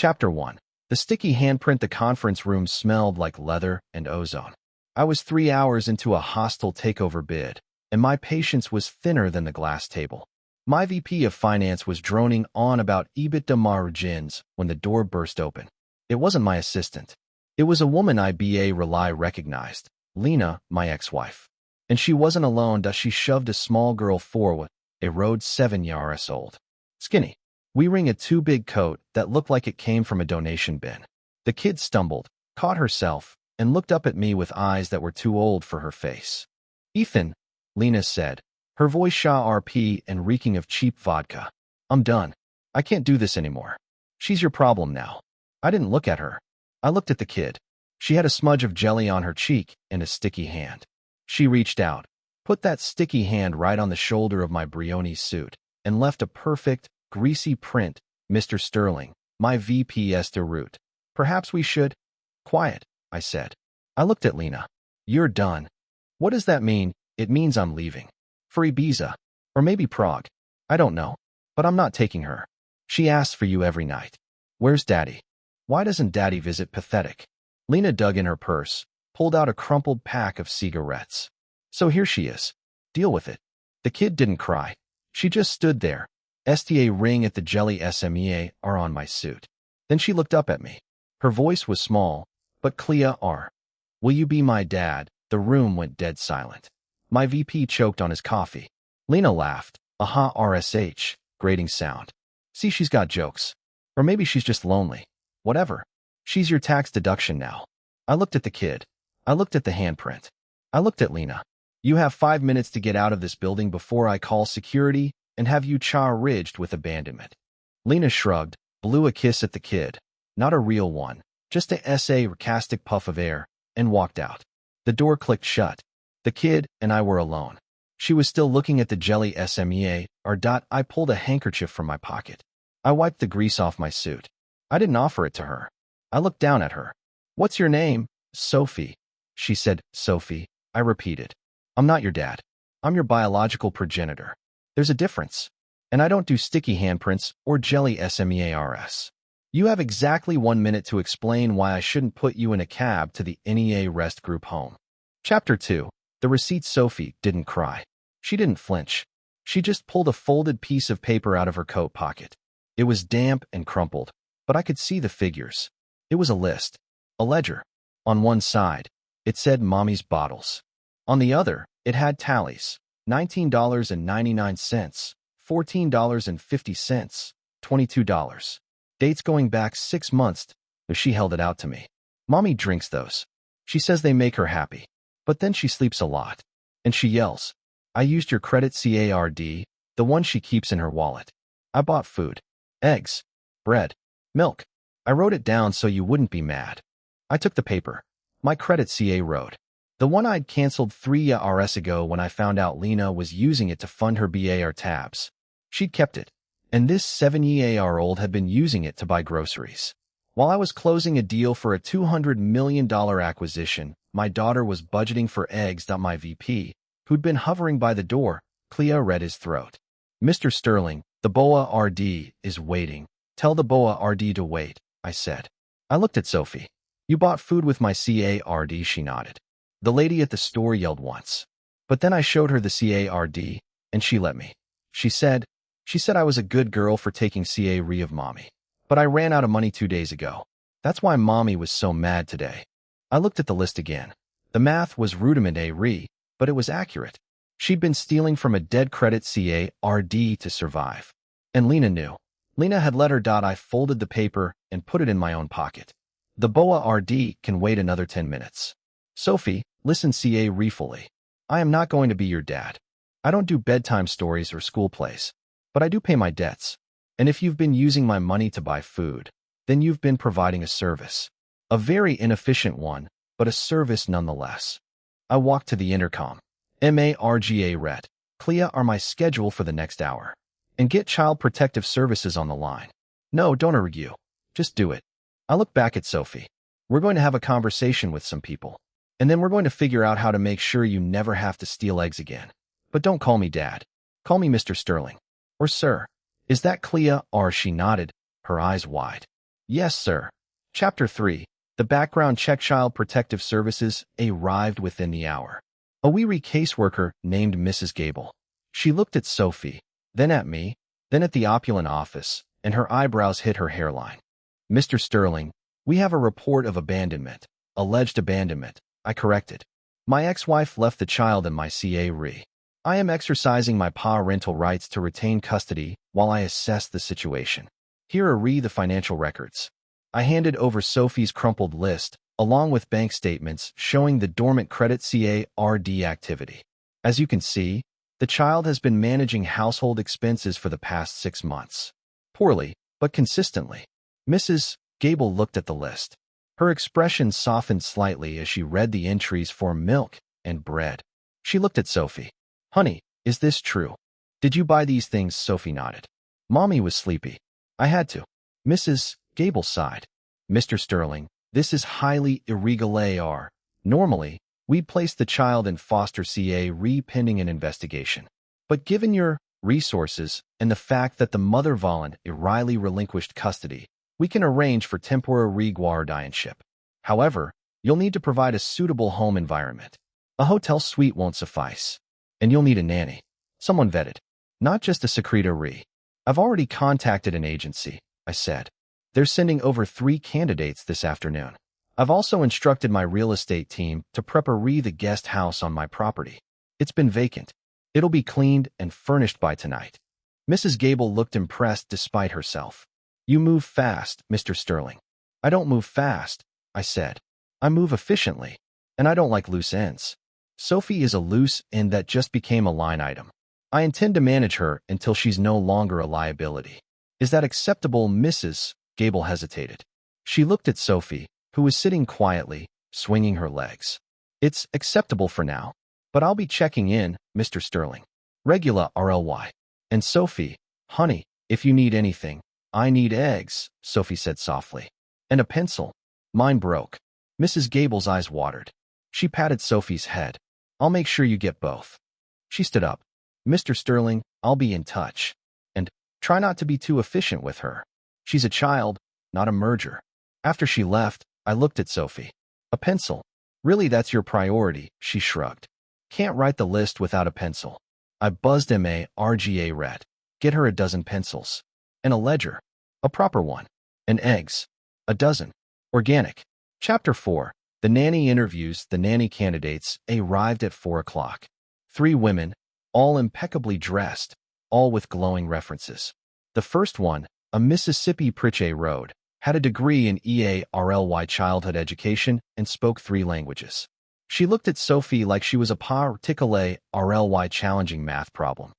Chapter 1. The sticky handprint. The conference room smelled like leather and ozone. I was 3 hours into a hostile takeover bid, and my patience was thinner than the glass table. My VP of Finance was droning on about EBITDA margins when the door burst open. It wasn't my assistant. It was a woman IBA Rely recognized, Lena, my ex-wife. And she wasn't alone. She shoved a small girl forward, a road 7 years old. Skinny. Wearing a too-big coat that looked like it came from a donation bin. The kid stumbled, caught herself, and looked up at me with eyes that were too old for her face. Ethan, Lena said, her voice sharp and reeking of cheap vodka. I'm done. I can't do this anymore. She's your problem now. I didn't look at her. I looked at the kid. She had a smudge of jelly on her cheek and a sticky hand. She reached out, put that sticky hand right on the shoulder of my Brioni suit, and left a perfect, greasy print. Mr. Sterling, my VP's de route. Perhaps we should... Quiet, I said. I looked at Lena. You're done. What does that mean? It means I'm leaving. For Ibiza. Or maybe Prague. I don't know. But I'm not taking her. She asks for you every night. Where's Daddy? Why doesn't Daddy visit? Pathetic. Lena dug in her purse, pulled out a crumpled pack of cigarettes. So here she is. Deal with it. The kid didn't cry. She just stood there. STA ring at the jelly SMEA are on my suit. Then she looked up at me. Her voice was small, but clear. Will you be my dad? The room went dead silent. My VP choked on his coffee. Lena laughed. Aha, RSH, grating sound. See, she's got jokes. Or maybe she's just lonely. Whatever. She's your tax deduction now. I looked at the kid. I looked at the handprint. I looked at Lena. You have 5 minutes to get out of this building before I call security and have you charged with abandonment. Lena shrugged, blew a kiss at the kid. Not a real one, just a sarcastic puff of air, and walked out. The door clicked shut. The kid and I were alone. She was still looking at the jelly SMEA. I pulled a handkerchief from my pocket. I wiped the grease off my suit. I didn't offer it to her. I looked down at her. What's your name? Sophie. She said, Sophie. I repeated. I'm not your dad. I'm your biological progenitor. There's a difference. And I don't do sticky handprints or jelly SMEARS. You have exactly 1 minute to explain why I shouldn't put you in a cab to the NEA Rest Group home. Chapter 2. The receipt. Sophie didn't cry. She didn't flinch. She just pulled a folded piece of paper out of her coat pocket. It was damp and crumpled, but I could see the figures. It was a list. A ledger. On one side, it said Mommy's bottles. On the other, it had tallies. $19.99, $14.50, $22. Dates going back 6 months. She held it out to me. Mommy drinks those. She says they make her happy. But then she sleeps a lot. And she yells. I used your credit card, the one she keeps in her wallet. I bought food. Eggs. Bread. Milk. I wrote it down so you wouldn't be mad. I took the paper. My credit card. The one I'd canceled 3 years ago when I found out Lena was using it to fund her BAR tabs. She'd kept it. And this 7-year-old had been using it to buy groceries. While I was closing a deal for a $200 million acquisition, my daughter was budgeting for eggs. My VP, who'd been hovering by the door, Clea read his throat. Mr. Sterling, the BOA RD is waiting. Tell the BOA RD to wait, I said. I looked at Sophie. You bought food with my CARD, she nodded. The lady at the store yelled once. But then I showed her the CARD, and she let me. She said I was a good girl for taking CARD of Mommy. But I ran out of money 2 days ago. That's why Mommy was so mad today. I looked at the list again. The math was rudimentary, but it was accurate. She'd been stealing from a dead credit CARD to survive. And Lena knew. Lena had let her. I folded the paper and put it in my own pocket. The BOA RD can wait another 10 minutes. Sophie, listen fully. I am not going to be your dad. I don't do bedtime stories or school plays. But I do pay my debts. And if you've been using my money to buy food, then you've been providing a service. A very inefficient one, but a service nonetheless. I walked to the intercom. MARGA read. Clea are my schedule for the next hour. And get Child Protective Services on the line. No, don't argue. Just do it. I looked back at Sophie. We're going to have a conversation with some people. And then we're going to figure out how to make sure you never have to steal eggs again. But don't call me Dad. Call me Mr. Sterling. Or Sir. Is that Clea? She nodded, her eyes wide. Yes, sir. Chapter 3. The background check Child Protective Services arrived within the hour. A weary caseworker named Mrs. Gable. She looked at Sophie, then at me, then at the opulent office, and her eyebrows hit her hairline. Mr. Sterling, we have a report of abandonment. Alleged abandonment, I corrected. My ex-wife left the child in my CA. I am exercising my parental rights to retain custody while I assess the situation. Here are the financial records. I handed over Sophie's crumpled list, along with bank statements showing the dormant credit CARD activity. As you can see, the child has been managing household expenses for the past 6 months. Poorly, but consistently. Mrs. Gable looked at the list. Her expression softened slightly as she read the entries for milk and bread. She looked at Sophie. Honey, is this true? Did you buy these things? Sophie nodded. Mommy was sleepy. I had to. Mrs. Gable sighed. Mr. Sterling, this is highly irregular. Normally, we'd place the child in foster CA pending an investigation. But given your resources and the fact that the mother voluntarily relinquished custody, we can arrange for temporary guardianship. However, you'll need to provide a suitable home environment. A hotel suite won't suffice. And you'll need a nanny. Someone vetted. Not just a secretary. I've already contacted an agency, I said. They're sending over 3 candidates this afternoon. I've also instructed my real estate team to prepare the guest house on my property. It's been vacant. It'll be cleaned and furnished by tonight. Mrs. Gable looked impressed despite herself. You move fast, Mr. Sterling. I don't move fast, I said. I move efficiently, and I don't like loose ends. Sophie is a loose end that just became a line item. I intend to manage her until she's no longer a liability. Is that acceptable? Mrs. Gable hesitated. She looked at Sophie, who was sitting quietly, swinging her legs. It's acceptable for now, but I'll be checking in, Mr. Sterling. Regular RLY. And Sophie, honey, if you need anything, I need eggs, Sophie said softly. And a pencil. Mine broke. Mrs. Gable's eyes watered. She patted Sophie's head. I'll make sure you get both. She stood up. Mr. Sterling, I'll be in touch. And try not to be too efficient with her. She's a child, not a merger. After she left, I looked at Sophie. A pencil. Really, that's your priority, she shrugged. Can't write the list without a pencil. I buzzed MARGA read. Get her a dozen pencils. And a ledger. A proper one. And eggs. A dozen. Organic. Chapter 4. The nanny interviews. The nanny candidates arrived at 4 o'clock. 3 women, all impeccably dressed, all with glowing references. The first one, a Mississippi Pritchett Road, had a degree in EARLY childhood education and spoke 3 languages. She looked at Sophie like she was a particular RLY challenging math problem.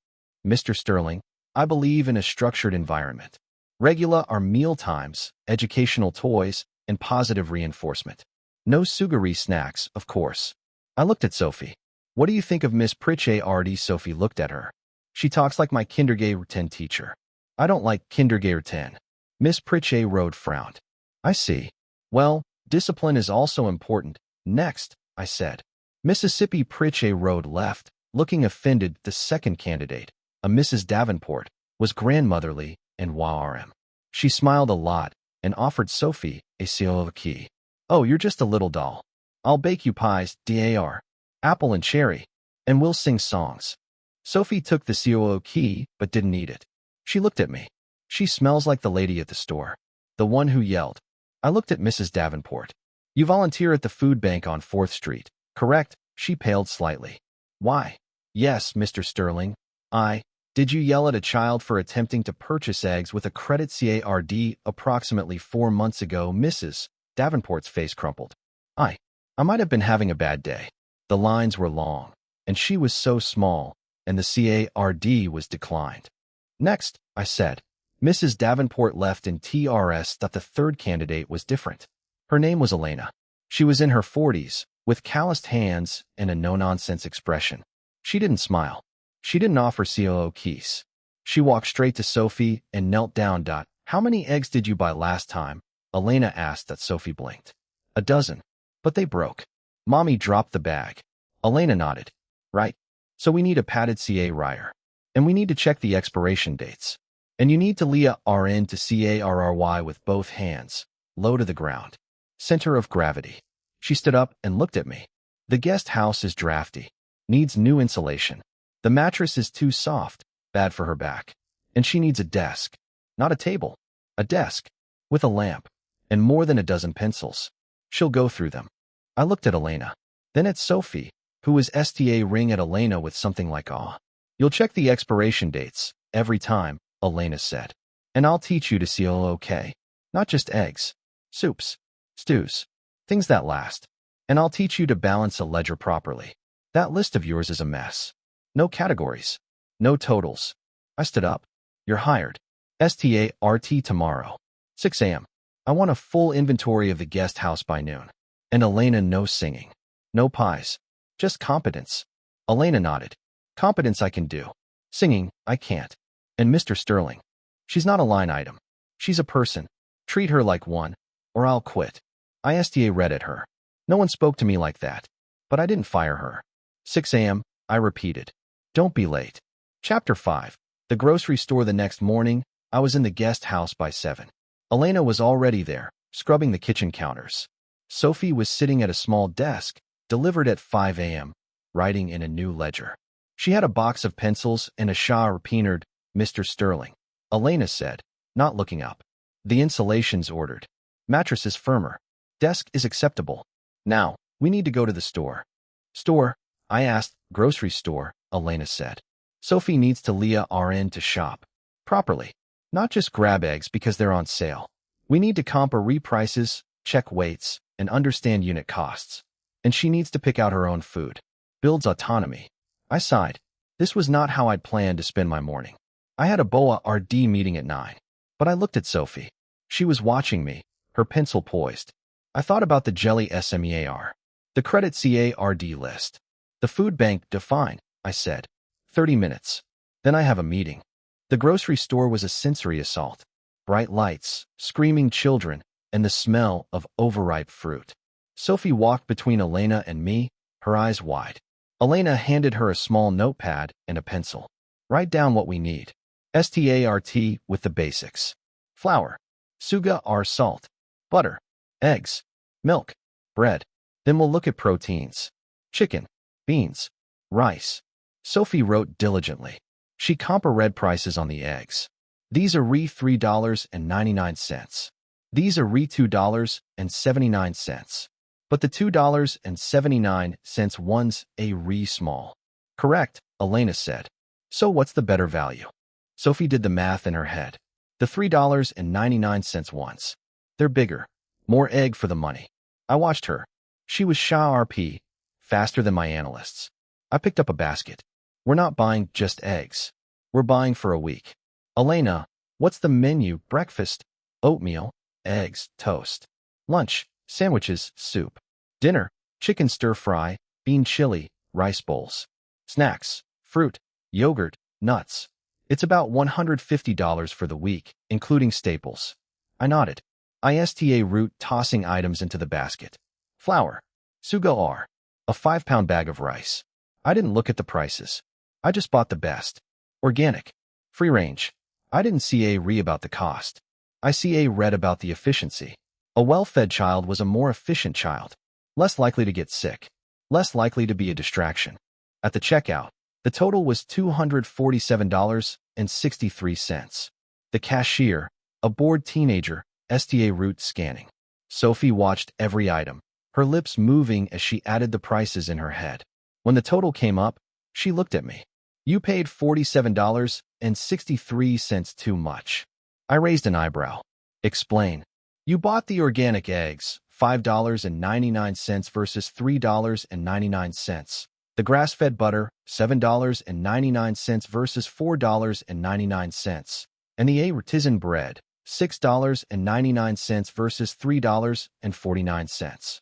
Mr. Sterling, I believe in a structured environment. Regular are meal times, educational toys, and positive reinforcement. No sugary snacks, of course. I looked at Sophie. What do you think of Miss Pritchett? Sophie looked at her. She talks like my kindergarten teacher. I don't like kindergarten. Miss Pritchett Road frowned. I see. Well, discipline is also important. Next, I said. Mississippi Pritchett Road left, looking offended. The second candidate, a Mrs. Davenport, was grandmotherly and warm. She smiled a lot and offered Sophie a seal key. Oh, you're just a little doll. I'll bake you pies, dar, apple and cherry, and we'll sing songs. Sophie took the seal key but didn't eat it. She looked at me. She smells like the lady at the store. The one who yelled. I looked at Mrs. Davenport. You volunteer at the food bank on 4th Street, correct? She paled slightly. Why? Yes, Mr. Sterling. Did you yell at a child for attempting to purchase eggs with a credit CARD approximately 4 months ago? Mrs. Davenport's face crumpled. I might have been having a bad day. The lines were long, and she was so small, and the CARD was declined. Next, I said. Mrs. Davenport left in TRS that the third candidate was different. Her name was Elena. She was in her 40s, with calloused hands and a no-nonsense expression. She didn't smile. She didn't offer COO keys. She walked straight to Sophie and knelt down. How many eggs did you buy last time? Elena asked. That Sophie blinked. A dozen. But they broke. Mommy dropped the bag. Elena nodded. Right. So we need a padded CA ryer. And we need to check the expiration dates. And you need to Leah RN to CARRY with both hands, low to the ground. Center of gravity. She stood up and looked at me. The guest house is drafty. Needs new insulation. The mattress is too soft, bad for her back. And she needs a desk. Not a table. A desk. With a lamp. And more than a dozen pencils. She'll go through them. I looked at Elena. Then at Sophie, who was STA ring at Elena with something like awe. You'll check the expiration dates, every time, Elena said. And I'll teach you to seal okay. Not just eggs. Soups. Stews. Things that last. And I'll teach you to balance a ledger properly. That list of yours is a mess. No categories. No totals. I stood up. You're hired. START tomorrow. 6 a.m. I want a full inventory of the guest house by noon. And Elena, no singing. No pies. Just competence. Elena nodded. Competence I can do. Singing, I can't. And Mr. Sterling. She's not a line item. She's a person. Treat her like one, or I'll quit. I STA read at her. No one spoke to me like that. But I didn't fire her. 6 a.m., I repeated. Don't be late. Chapter 5. The grocery store the next morning, I was in the guest house by 7. Elena was already there, scrubbing the kitchen counters. Sophie was sitting at a small desk, delivered at 5 a.m., writing in a new ledger. She had a box of pencils and a Shah-Repeated, Mr. Sterling. Elena said, not looking up. The insulation's ordered. Mattress is firmer. Desk is acceptable. Now, we need to go to the store. Store? I asked. Grocery store, Elena said. Sophie needs to Leah RN to shop. Properly. Not just grab eggs because they're on sale. We need to compare reprices, check weights, and understand unit costs. And she needs to pick out her own food. Builds autonomy. I sighed. This was not how I'd planned to spend my morning. I had a BOA RD meeting at 9. But I looked at Sophie. She was watching me, her pencil poised. I thought about the jelly SMEAR. The credit CARD list. The food bank define, I said. 30 minutes. Then I have a meeting. The grocery store was a sensory assault. Bright lights, screaming children, and the smell of overripe fruit. Sophie walked between Elena and me, her eyes wide. Elena handed her a small notepad and a pencil. Write down what we need. START with the basics. Flour. Sugar or salt. Butter. Eggs. Milk. Bread. Then we'll look at proteins. Chicken. Beans. Rice. Sophie wrote diligently. She read prices on the eggs. These are $3.99. These are $2.79. But the $2.79 one's a small. Correct, Elena said. So what's the better value? Sophie did the math in her head. The $3.99 ones. They're bigger. More egg for the money. I watched her. She was RP, faster than my analysts. I picked up a basket. We're not buying just eggs. We're buying for a week. Elena, what's the menu? Breakfast, oatmeal, eggs, toast. Lunch, sandwiches, soup. Dinner, chicken stir-fry, bean chili, rice bowls. Snacks, fruit, yogurt, nuts. It's about $150 for the week, including staples. I nodded. ISTA route tossing items into the basket. Flour. Sugar. A 5-pound bag of rice. I didn't look at the prices. I just bought the best. Organic. Free range. I didn't see about the cost. I read about the efficiency. A well-fed child was a more efficient child. Less likely to get sick. Less likely to be a distraction. At the checkout, the total was $247.63. The cashier, a bored teenager, STA route scanning. Sophie watched every item, her lips moving as she added the prices in her head. When the total came up, she looked at me. You paid $47.63 too much. I raised an eyebrow. Explain. You bought the organic eggs, $5.99 versus $3.99. The grass-fed butter, $7.99 versus $4.99. And the artisan bread, $6.99 versus $3.49.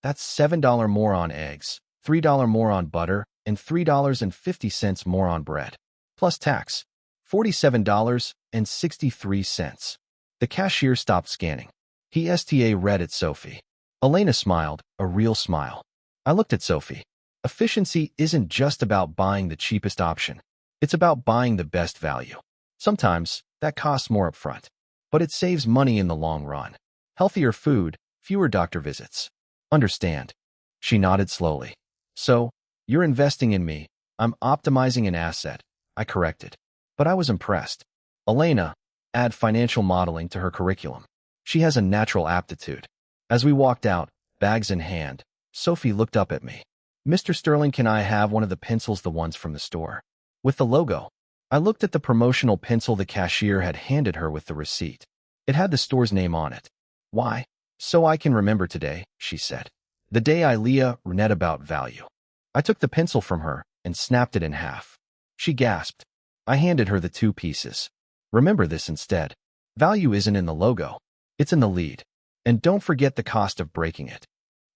That's $7 more on eggs, $3 more on butter, and $3.50 more on bread. Plus tax, $47.63. The cashier stopped scanning. He STA read at Sophie. Elena smiled, a real smile. I looked at Sophie. Efficiency isn't just about buying the cheapest option. It's about buying the best value. Sometimes, That costs more upfront. But it saves money in the long run. Healthier food, fewer doctor visits. Understand. She nodded slowly. So, you're investing in me. I'm optimizing an asset. I corrected. But I was impressed. Elena, add financial modeling to her curriculum. She has a natural aptitude. As we walked out, bags in hand, Sophie looked up at me. Mr. Sterling, can I have one of the pencils, the ones from the store? With the logo. I looked at the promotional pencil the cashier had handed her with the receipt. It had the store's name on it. Why? So I can remember today, she said. The day I read about value. I took the pencil from her and snapped it in half. She gasped. I handed her the 2 pieces. Remember this instead. Value isn't in the logo. It's in the lead. And don't forget the cost of breaking it.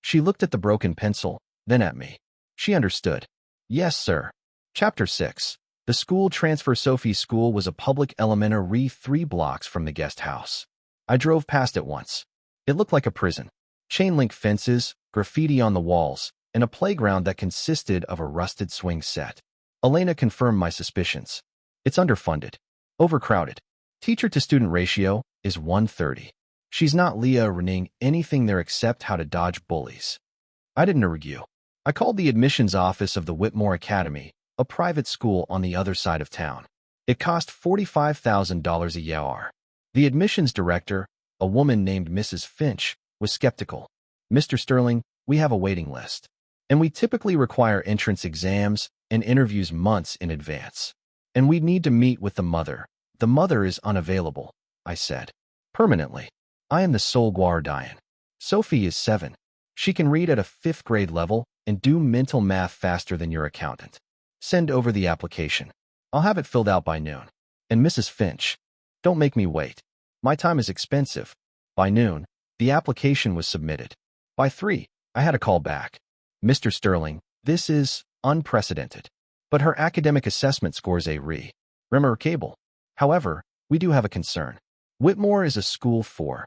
She looked at the broken pencil, then at me. She understood. Yes, sir. Chapter 6. The school transfer. Sophie's school was a public elementary 3 blocks from the guest house. I drove past it once. It looked like a prison. Chain-link fences, graffiti on the walls, and a playground that consisted of a rusted swing set. Elena confirmed my suspicions. It's underfunded. Overcrowded. Teacher-to-student ratio is 1:30. She's not running anything there except how to dodge bullies. I didn't argue. I called the admissions office of the Whitmore Academy, a private school on the other side of town. It cost $45,000 a year. The admissions director, a woman named Mrs. Finch, was skeptical. Mr. Sterling, we have a waiting list. And we typically require entrance exams and interviews months in advance. And we need to meet with the mother. The mother is unavailable, I said. Permanently. I am the sole guardian. Sophie is 7. She can read at a 5th grade level and do mental math faster than your accountant. Send over the application. I'll have it filled out by noon. And Mrs. Finch, don't make me wait. My time is expensive. By noon, the application was submitted. By 3, I had a call back. Mr. Sterling, this is unprecedented. But her academic assessment scores a remarkable. However, we do have a concern. Whitmore is a school for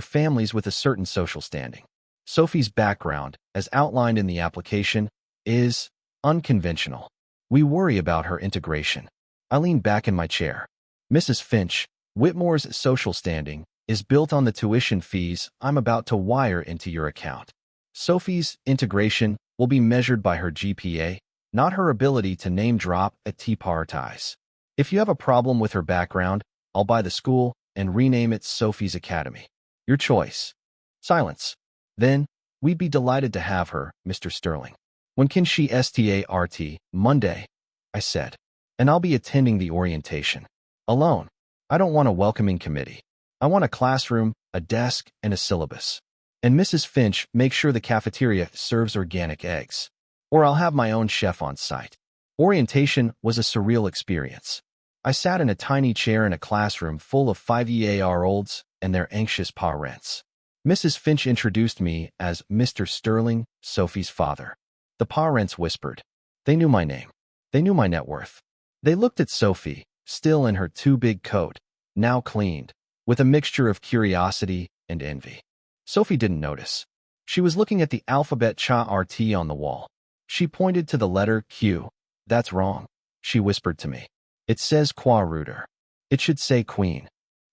families with a certain social standing. Sophie's background, as outlined in the application, is unconventional. We worry about her integration. I leaned back in my chair. Mrs. Finch, Whitmore's social standing is built on the tuition fees I'm about to wire into your account. Sophie's integration will be measured by her GPA, not her ability to name drop at tea parties. If you have a problem with her background, I'll buy the school and rename it Sophie's Academy. Your choice. Silence. Then, we'd be delighted to have her, Mr. Sterling. When can she start? Monday, I said. And I'll be attending the orientation. Alone. I don't want a welcoming committee. I want a classroom, a desk, and a syllabus. And Mrs. Finch, make sure the cafeteria serves organic eggs. Or I'll have my own chef on site. Orientation was a surreal experience. I sat in a tiny chair in a classroom full of 5-year-olds and their anxious parents. Mrs. Finch introduced me as Mr. Sterling, Sophie's father. The parents whispered. They knew my name. They knew my net worth. They looked at Sophie, still in her too big coat, now cleaned, with a mixture of curiosity and envy. Sophie didn't notice. She was looking at the alphabet chart on the wall. She pointed to the letter Q. That's wrong, she whispered to me. It says Qua-Rooter. It should say Queen.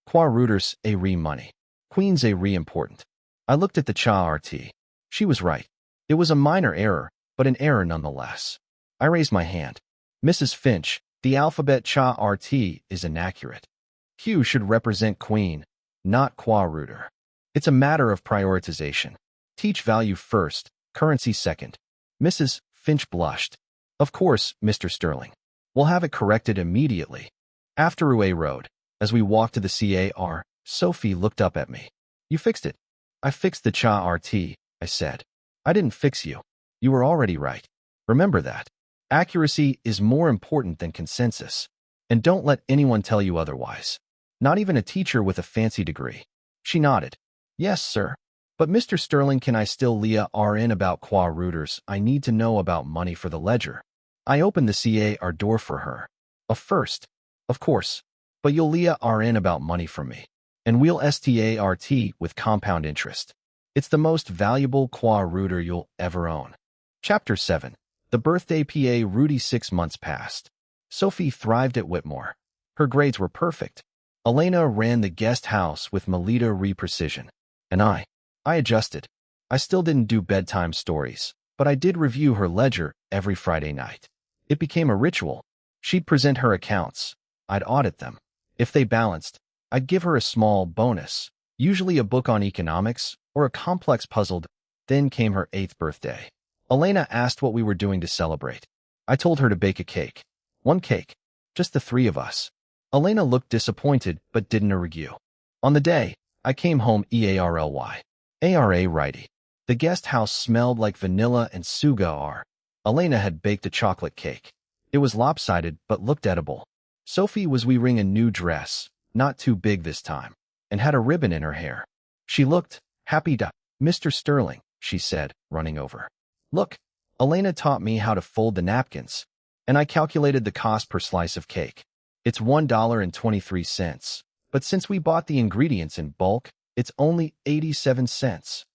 Qua-Rooters a money. Queen's a important. I looked at the chart. She was right. It was a minor error, but an error nonetheless. I raised my hand. Mrs. Finch, the alphabet chart is inaccurate. Q should represent Queen, not Qua-Rooter. It's a matter of prioritization. Teach value first, currency second. Mrs. Finch blushed. Of course, Mr. Sterling. We'll have it corrected immediately. After Rue Road, as we walked to the car, Sophie looked up at me. You fixed it. I fixed the chart, I said. I didn't fix you. You were already right. Remember that. Accuracy is more important than consensus. And don't let anyone tell you otherwise. Not even a teacher with a fancy degree. She nodded. Yes, sir. But Mr. Sterling, can I still RN about Qua-Rooters? I need to know about money for the ledger. I opened the CAR door for her. A first. Of course. But you'll RN about money from me. And we'll START with compound interest. It's the most valuable Qua-Rooter you'll ever own. Chapter 7. The birthday PA Rudy. 6 months passed. Sophie thrived at Whitmore. Her grades were perfect. Elena ran the guest house with Melita Re-Precision. And I adjusted. I still didn't do bedtime stories, but I did review her ledger every Friday night. It became a ritual. She'd present her accounts. I'd audit them. If they balanced, I'd give her a small bonus, usually a book on economics or a complex puzzle. Then came her 8th birthday. Elena asked what we were doing to celebrate. I told her to bake a cake. One cake. Just the three of us. Elena looked disappointed but didn't argue. On the day, I came home EARLY. ARA righty. The guest house smelled like vanilla and sugar. Elena had baked a chocolate cake. It was lopsided but looked edible. Sophie was wearing a new dress, not too big this time, and had a ribbon in her hair. She looked happy. Mr. Sterling, she said, running over. Look, Elena taught me how to fold the napkins, and I calculated the cost per slice of cake. It's $1.23, but since we bought the ingredients in bulk, it's only 87 cents.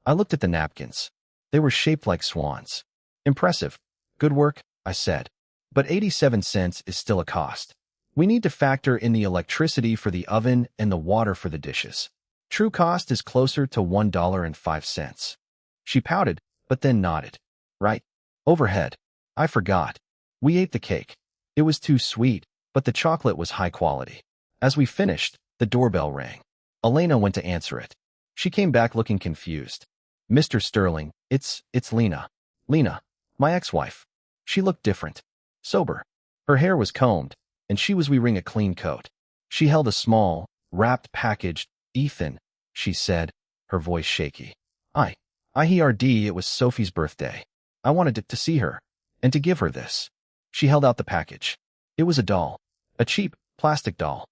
I looked at the napkins. They were shaped like swans. Impressive. Good work, I said. But 87 cents is still a cost. We need to factor in the electricity for the oven and the water for the dishes. True cost is closer to $1.05. She pouted, but then nodded. Right. Overhead. I forgot. We ate the cake. It was too sweet, but the chocolate was high quality. As we finished, the doorbell rang. Elena went to answer it. She came back looking confused. Mr. Sterling, it's Lena. Lena, my ex-wife. She looked different. Sober. Her hair was combed, and she was wearing a clean coat. She held a small, wrapped package. Ethan, she said, her voice shaky. It was Sophie's birthday. I wanted to see her, and to give her this. She held out the package. It was a doll. A cheap, plastic doll.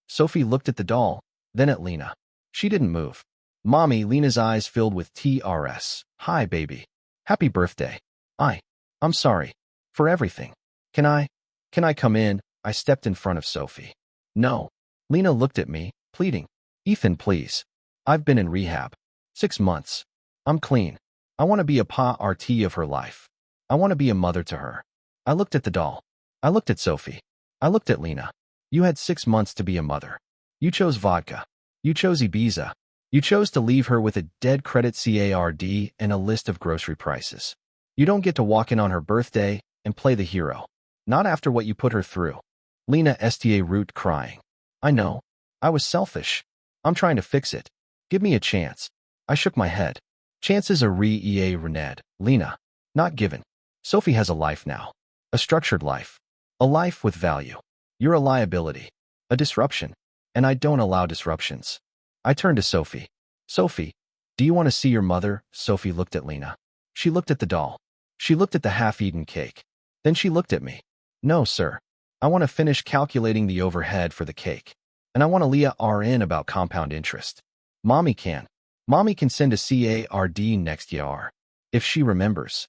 Sophie looked at the doll, then at Lena. She didn't move. Mommy, Lena's eyes filled with tears. Hi, baby. Happy birthday. I'm sorry. For everything. Can I come in? I stepped in front of Sophie. No. Lena looked at me, pleading. Ethan, please. I've been in rehab. 6 months. I'm clean. I want to be a part of her life. I want to be a mother to her. I looked at the doll. I looked at Sophie. I looked at Lena. You had 6 months to be a mother. You chose vodka. You chose Ibiza. You chose to leave her with a dead credit card and a list of grocery prices. You don't get to walk in on her birthday and play the hero. Not after what you put her through. Lena sta root crying. I know. I was selfish. I'm trying to fix it. Give me a chance. I shook my head. Chances are rened, Lena. Not given. Sophie has a life now. A structured life. A life with value. You're a liability. A disruption. And I don't allow disruptions. I turned to Sophie. Sophie, do you want to see your mother? Sophie looked at Lena. She looked at the doll. She looked at the half-eaten cake. Then she looked at me. No, sir. I want to finish calculating the overhead for the cake. And I want to leah in about compound interest. Mommy can. Mommy can send a card next year. If she remembers.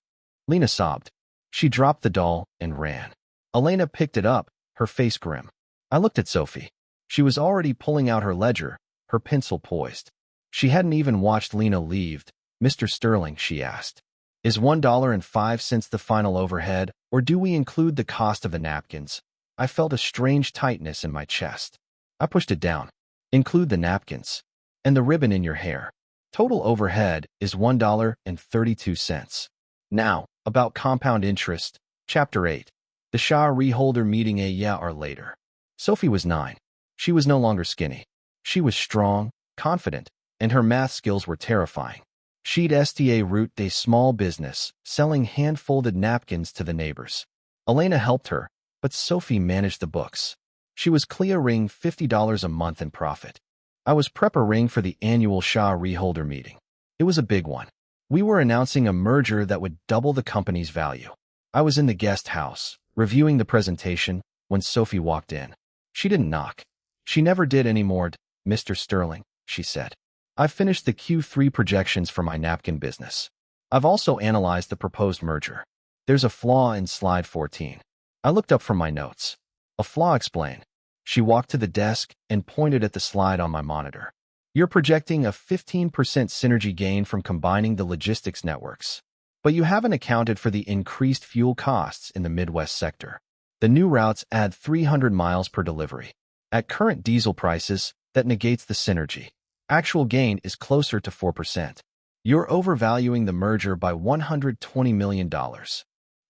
Lena sobbed. She dropped the doll and ran. Elena picked it up, her face grim. I looked at Sophie. She was already pulling out her ledger, her pencil poised. She hadn't even watched Lena leave. Mr. Sterling, she asked. Is $1.05 the final overhead, or do we include the cost of the napkins? I felt a strange tightness in my chest. I pushed it down. Include the napkins. And the ribbon in your hair. Total overhead is $1.32. Now, about compound interest, Chapter 8. The shareholder meeting a year later. Sophie was 9. She was no longer skinny. She was strong, confident, and her math skills were terrifying. She'd sta root a small business, selling hand-folded napkins to the neighbors. Elena helped her, but Sophie managed the books. She was clearing $50 a month in profit. I was preparing for the annual shareholder meeting. It was a big one. We were announcing a merger that would double the company's value. I was in the guest house, reviewing the presentation, when Sophie walked in. She didn't knock. She never did anymore. Mr. Sterling, she said. I've finished the Q3 projections for my napkin business. I've also analyzed the proposed merger. There's a flaw in slide 14. I looked up from my notes. A flaw, explained. She walked to the desk and pointed at the slide on my monitor. You're projecting a 15% synergy gain from combining the logistics networks. But you haven't accounted for the increased fuel costs in the Midwest sector. The new routes add 300 miles per delivery. At current diesel prices, that negates the synergy. Actual gain is closer to 4%. You're overvaluing the merger by $120 million.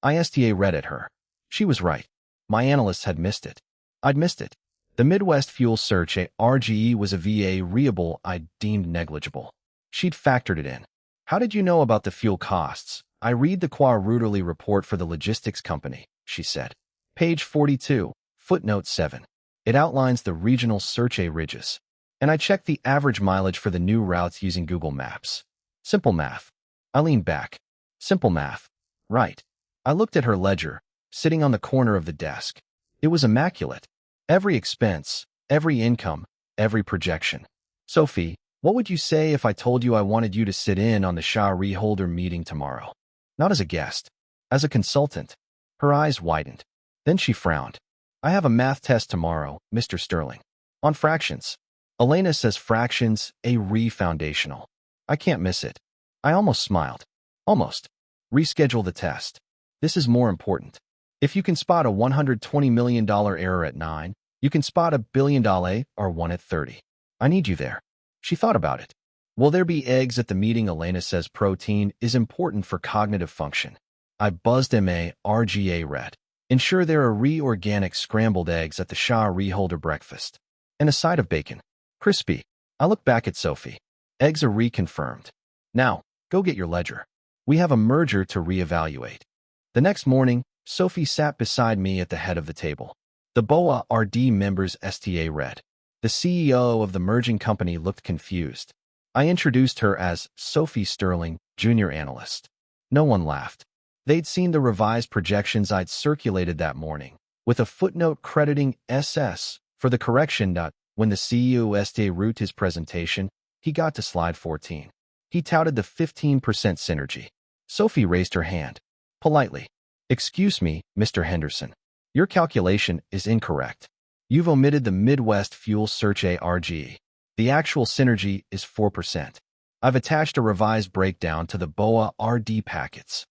ISTA read at her. She was right. My analysts had missed it. I'd missed it. The Midwest fuel surcharge RGE was a variable I'd deemed negligible. She'd factored it in. How did you know about the fuel costs? I read the quarterly report for the logistics company, she said. Page 42, footnote 7. It outlines the regional surcharge ridges. And I checked the average mileage for the new routes using Google Maps. Simple math. I leaned back. Simple math. Right. I looked at her ledger, sitting on the corner of the desk. It was immaculate. Every expense, every income, every projection. Sophie, what would you say if I told you I wanted you to sit in on the shareholder meeting tomorrow? Not as a guest, as a consultant. Her eyes widened. Then she frowned. I have a math test tomorrow, Mr. Sterling. On fractions. Elena says fractions, foundational. I can't miss it. I almost smiled. Almost. Reschedule the test. This is more important. If you can spot a $120 million error at 9, you can spot a $1 billion or 1 at 30. I need you there. She thought about it. Will there be eggs at the meeting? Elena says protein is important for cognitive function. I buzzed RGA read. Ensure there are organic scrambled eggs at the shareholder breakfast. And a side of bacon. Crispy. I look back at Sophie. Eggs are reconfirmed. Now, go get your ledger. We have a merger to reevaluate. The next morning, Sophie sat beside me at the head of the table. The BOA RD members STA read. The CEO of the merging company looked confused. I introduced her as Sophie Sterling, junior analyst. No one laughed. They'd seen the revised projections I'd circulated that morning, with a footnote crediting SS for the correction. When the CEO STA wrote his presentation, he got to slide 14. He touted the 15% synergy. Sophie raised her hand. Politely. Excuse me, Mr. Henderson. Your calculation is incorrect. You've omitted the Midwest fuel surcharge RGE. The actual synergy is 4%. I've attached a revised breakdown to the BOA RD packets.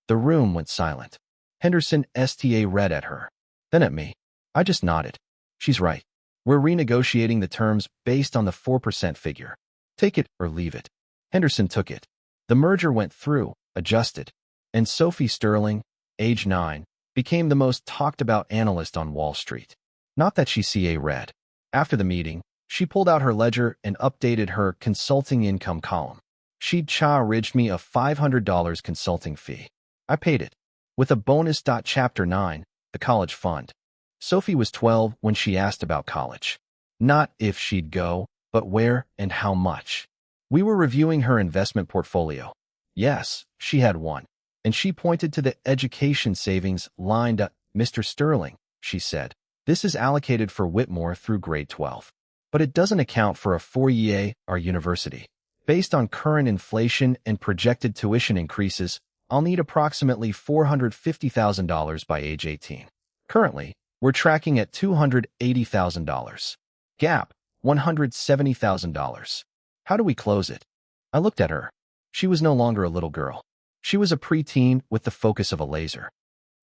The room went silent. Henderson STA read at her. Then at me. I just nodded. She's right. We're renegotiating the terms based on the 4% figure. Take it or leave it. Henderson took it. The merger went through, adjusted. And Sophie Sterling, age 9, became the most talked about analyst on Wall Street. Not that she CA read. After the meeting, she pulled out her ledger and updated her consulting income column. She'd charged me a $500 consulting fee. I paid it. With a bonus. Chapter 9, the college fund. Sophie was 12 when she asked about college. Not if she'd go, but where and how much. We were reviewing her investment portfolio. Yes, she had one. And she pointed to the education savings lined up. Mr. Sterling, she said, this is allocated for Whitmore through grade 12. But it doesn't account for a 4-year our university. Based on current inflation and projected tuition increases, I'll need approximately $450,000 by age 18. Currently, we're tracking at $280,000. Gap, $170,000. How do we close it? I looked at her. She was no longer a little girl. She was a preteen with the focus of a laser.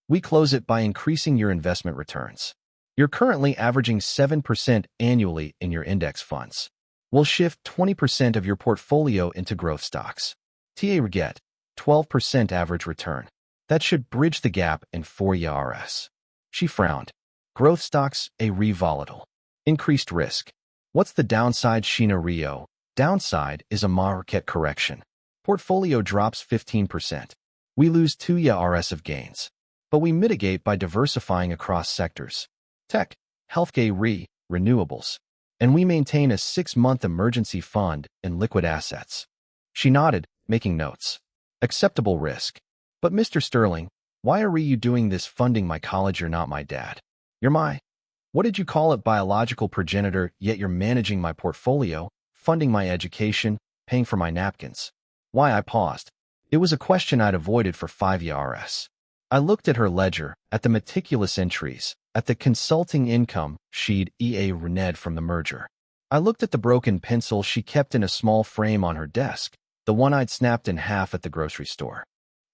We close it by increasing your investment returns. You're currently averaging 7% annually in your index funds. We'll shift 20% of your portfolio into growth stocks. Get 12% average return. That should bridge the gap in 4 years. She frowned. Growth stocks, volatile. Increased risk. What's the downside, Sheena Rio? Downside is a market correction. Portfolio drops 15%. We lose 2 years of gains. But we mitigate by diversifying across sectors. Tech, healthcare, renewables. And we maintain a 6-month emergency fund in liquid assets. She nodded, making notes. Acceptable risk. But Mr. Sterling, why are you doing this funding my college? You're not my dad. You're my, what did you call it, biological progenitor, yet you're managing my portfolio, funding my education, paying for my napkins. Why? I paused. It was a question I'd avoided for 5 years. I looked at her ledger, at the meticulous entries, at the consulting income she'd rented from the merger. I looked at the broken pencil she kept in a small frame on her desk, the one I'd snapped in half at the grocery store.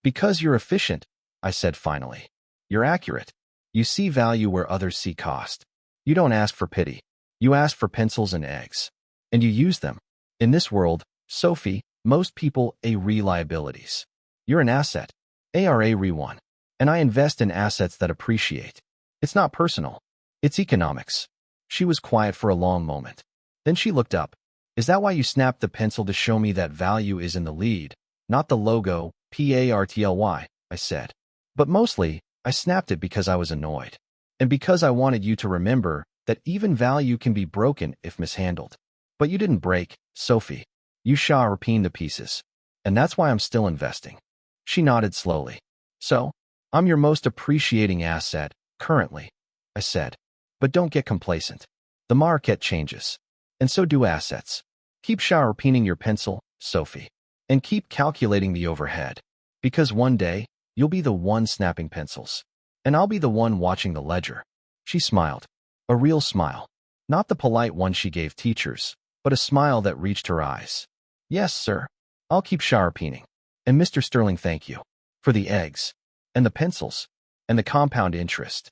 Because you're efficient, I said finally. You're accurate. You see value where others see cost. You don't ask for pity. You ask for pencils and eggs. And you use them. In this world, Sophie, most people are liabilities. You're an asset. ARA Re1. And I invest in assets that appreciate. It's not personal. It's economics. She was quiet for a long moment. Then she looked up. Is that why you snapped the pencil to show me that value is in the lead, not the logo, PARTLY, I said. But mostly, I snapped it because I was annoyed. And because I wanted you to remember that even value can be broken if mishandled. But you didn't break, Sophie. You sharpened the pieces. And that's why I'm still investing. She nodded slowly. So, I'm your most appreciating asset, currently, I said. But don't get complacent. The market changes. And so do assets. Keep sharpening your pencil, Sophie. And keep calculating the overhead. Because one day, you'll be the one snapping pencils. And I'll be the one watching the ledger. She smiled. A real smile. Not the polite one she gave teachers, but a smile that reached her eyes. Yes, sir. I'll keep sharpening. And Mr. Sterling, thank you. For the eggs. And the pencils. And the compound interest.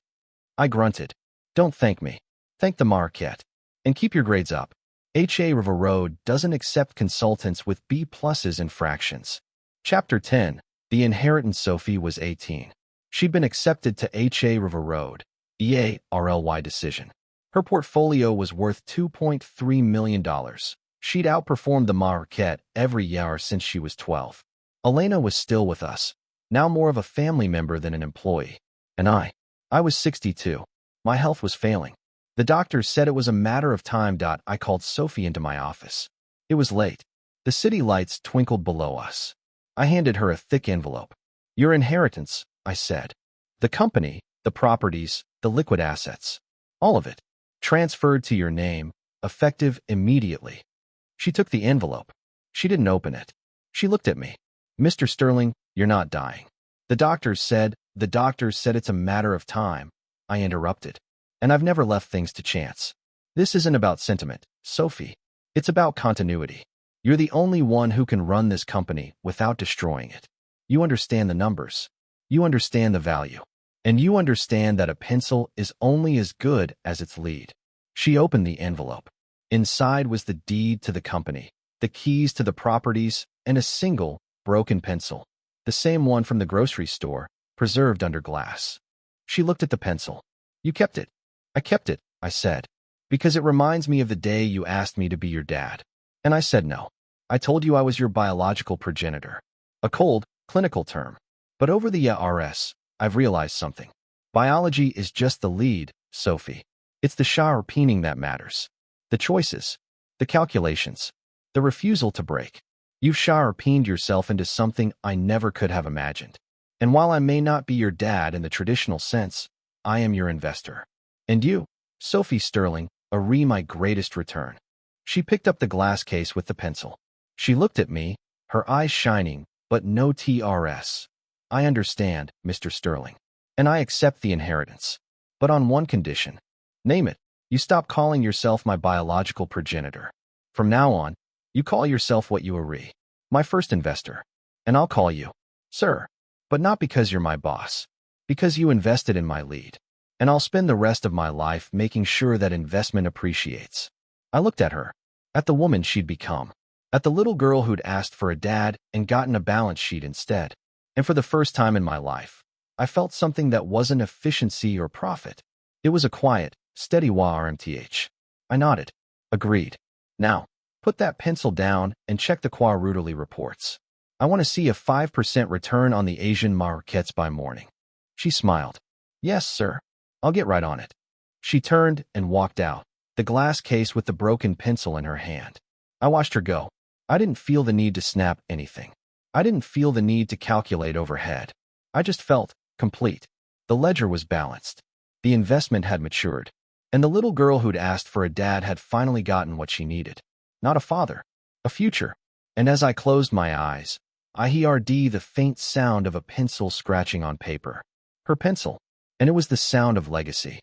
I grunted. Don't thank me. Thank the market. And keep your grades up. HA River Road doesn't accept consultants with B pluses and fractions. Chapter 10. The inheritance. Sophie was 18. She'd been accepted to HA River Road, EARLY decision. Her portfolio was worth $2.3 million. She'd outperformed the market every year since she was 12. Elena was still with us, now more of a family member than an employee. And I was 62. My health was failing. The doctors said it was a matter of time. I called Sophie into my office. It was late. The city lights twinkled below us. I handed her a thick envelope. Your inheritance, I said. The company, the properties, the liquid assets. All of it. Transferred to your name, effective immediately. She took the envelope. She didn't open it. She looked at me. Mr. Sterling, you're not dying. The doctors said it's a matter of time. I interrupted. And I've never left things to chance. This isn't about sentiment, Sophie. It's about continuity. You're the only one who can run this company without destroying it. You understand the numbers. You understand the value. And you understand that a pencil is only as good as its lead. She opened the envelope. Inside was the deed to the company, the keys to the properties, and a single, broken pencil. The same one from the grocery store, preserved under glass. She looked at the pencil. You kept it. I kept it, I said. Because it reminds me of the day you asked me to be your dad. And I said no. I told you I was your biological progenitor. A cold, clinical term. But over the years, I've realized something. Biology is just the lead, Sophie. It's the sharpening that matters. The choices. The calculations. The refusal to break. You've sharpened yourself into something I never could have imagined. And while I may not be your dad in the traditional sense, I am your investor. And you, Sophie Sterling, are my greatest return. She picked up the glass case with the pencil. She looked at me, her eyes shining, but no TRS. I understand, Mr. Sterling. And I accept the inheritance. But on one condition. Name it. You stop calling yourself my biological progenitor. From now on, you call yourself what you are. My first investor. And I'll call you, sir. But not because you're my boss. Because you invested in my lead. And I'll spend the rest of my life making sure that investment appreciates. I looked at her. At the woman she'd become. At the little girl who'd asked for a dad and gotten a balance sheet instead. And for the first time in my life, I felt something that wasn't efficiency or profit. It was a quiet, steady warmth. I nodded. Agreed. Now, put that pencil down and check the quarterly reports. I want to see a 5% return on the Asian markets by morning. She smiled. Yes, sir. I'll get right on it. She turned and walked out, the glass case with the broken pencil in her hand. I watched her go. I didn't feel the need to snap anything. I didn't feel the need to calculate overhead. I just felt complete. The ledger was balanced. The investment had matured. And the little girl who'd asked for a dad had finally gotten what she needed. Not a father, a future. And as I closed my eyes, I heard the faint sound of a pencil scratching on paper. Her pencil. And it was the sound of legacy.